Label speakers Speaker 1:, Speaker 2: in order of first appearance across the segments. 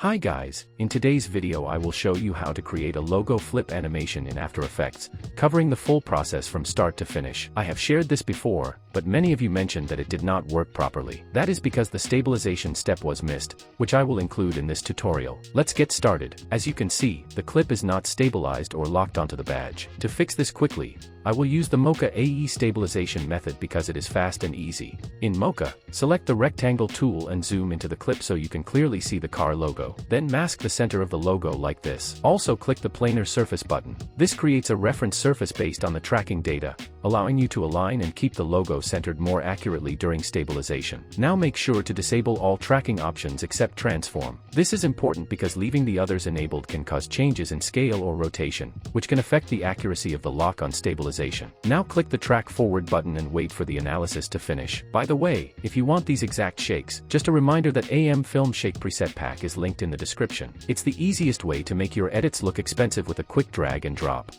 Speaker 1: Hi guys, in today's video I will show you how to create a logo flip animation in After Effects, covering the full process from start to finish. I have shared this before, but many of you mentioned that it did not work properly. That is because the stabilization step was missed, which I will include in this tutorial. Let's get started. As you can see, the clip is not stabilized or locked onto the badge. To fix this quickly, I will use the Mocha AE stabilization method because it is fast and easy. In Mocha, select the rectangle tool and zoom into the clip so you can clearly see the car logo. Then mask the center of the logo like this. Also click the planar surface button. This creates a reference surface based on the tracking data, allowing you to align and keep the logo centered more accurately during stabilization. Now make sure to disable all tracking options except transform. This is important because leaving the others enabled can cause changes in scale or rotation, which can affect the accuracy of the lock on stabilization. Now click the track forward button and wait for the analysis to finish. By the way, if you want these exact shakes, just a reminder that AM Film Shake preset pack is linked in the description. It's the easiest way to make your edits look expensive with a quick drag and drop.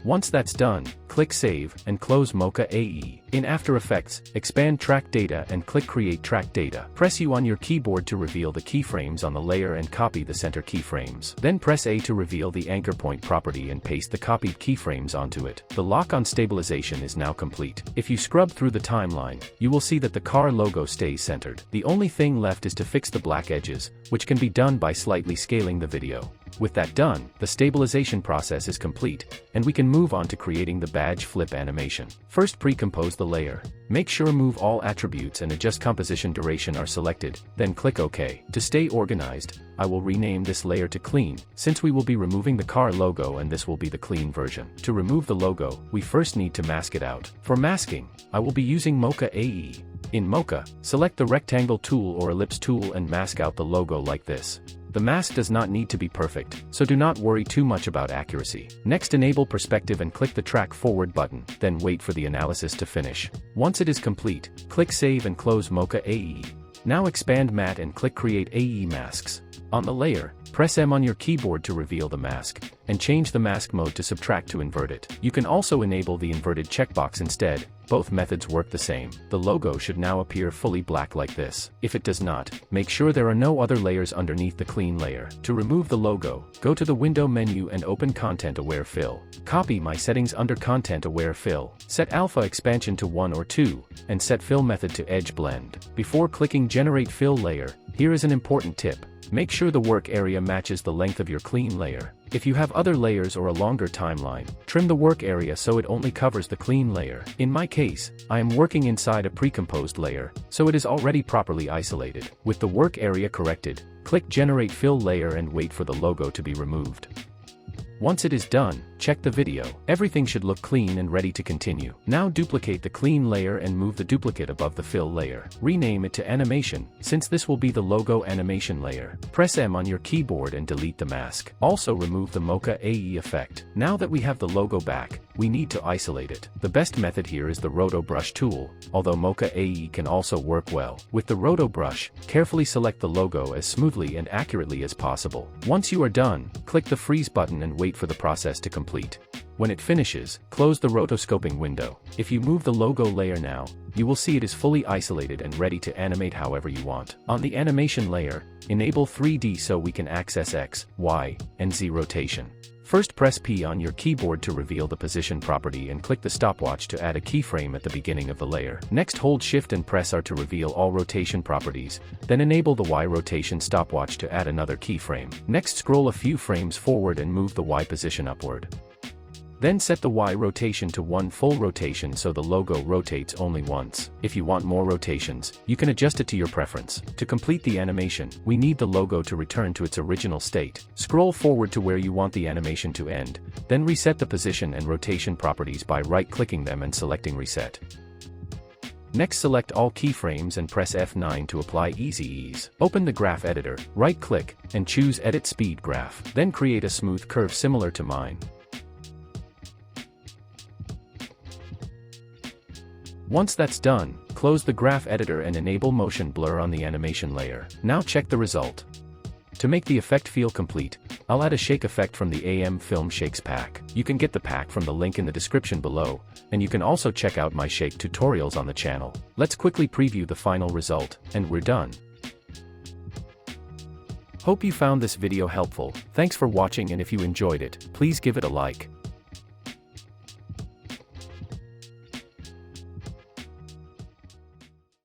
Speaker 1: Once that's done, click Save and close Mocha AE. In After Effects, expand Track Data and click Create Track Data. Press U on your keyboard to reveal the keyframes on the layer and copy the center keyframes. Then press A to reveal the anchor point property and paste the copied keyframes onto it. The lock on stabilization is now complete. If you scrub through the timeline, you will see that the car logo stays centered. The only thing left is to fix the black edges, which can be done by slightly scaling the video. With that done, the stabilization process is complete, and we can move on to creating the badge flip animation. First, pre-compose the layer. Make sure move all attributes and adjust composition duration are selected, then click OK. To stay organized, I will rename this layer to Clean, since we will be removing the car logo and this will be the clean version. To remove the logo, we first need to mask it out. For masking, I will be using Mocha AE. In Mocha, select the rectangle tool or ellipse tool and mask out the logo like this. The mask does not need to be perfect, so do not worry too much about accuracy. Next, enable perspective and click the track forward button, then wait for the analysis to finish. Once it is complete, click Save and close Mocha AE. Now expand Matte and click Create AE Masks. On the layer, press M on your keyboard to reveal the mask, and change the mask mode to subtract to invert it. You can also enable the inverted checkbox instead. Both methods work the same. The logo should now appear fully black like this. If it does not, make sure there are no other layers underneath the clean layer. To remove the logo, go to the window menu and open Content Aware Fill. Copy my settings under Content Aware Fill. Set Alpha Expansion to 1 or 2, and set Fill Method to Edge Blend. Before clicking Generate Fill Layer, here is an important tip. Make sure the work area matches the length of your clean layer. If you have other layers or a longer timeline, trim the work area so it only covers the clean layer. In my case, I am working inside a pre-composed layer, so it is already properly isolated. With the work area corrected, click Generate Fill Layer and wait for the logo to be removed. Once it is done, check the video. Everything should look clean and ready to continue. Now duplicate the clean layer and move the duplicate above the fill layer. Rename it to Animation, since this will be the logo animation layer. Press M on your keyboard and delete the mask. Also remove the Mocha AE effect. Now that we have the logo back, we need to isolate it. The best method here is the Roto Brush tool, although Mocha AE can also work well. With the Roto Brush, carefully select the logo as smoothly and accurately as possible. Once you are done, click the freeze button and wait for the process to complete. When it finishes, close the rotoscoping window. If you move the logo layer now, you will see it is fully isolated and ready to animate however you want. On the animation layer, enable 3D so we can access X, Y, and Z rotation. First, press P on your keyboard to reveal the position property and click the stopwatch to add a keyframe at the beginning of the layer. Next, hold Shift and press R to reveal all rotation properties, then enable the Y rotation stopwatch to add another keyframe. Next, scroll a few frames forward and move the Y position upward. Then set the Y rotation to 1 full rotation so the logo rotates only once. If you want more rotations, you can adjust it to your preference. To complete the animation, we need the logo to return to its original state. Scroll forward to where you want the animation to end, then reset the position and rotation properties by right-clicking them and selecting Reset. Next, select all keyframes and press F9 to apply Easy Ease. Open the graph editor, right-click, and choose Edit Speed Graph. Then create a smooth curve similar to mine. Once that's done, close the graph editor and enable motion blur on the animation layer. Now check the result. To make the effect feel complete, I'll add a shake effect from the AM Film Shakes pack. You can get the pack from the link in the description below, and you can also check out my shake tutorials on the channel. Let's quickly preview the final result, and we're done. Hope you found this video helpful. Thanks for watching, and if you enjoyed it, please give it a like.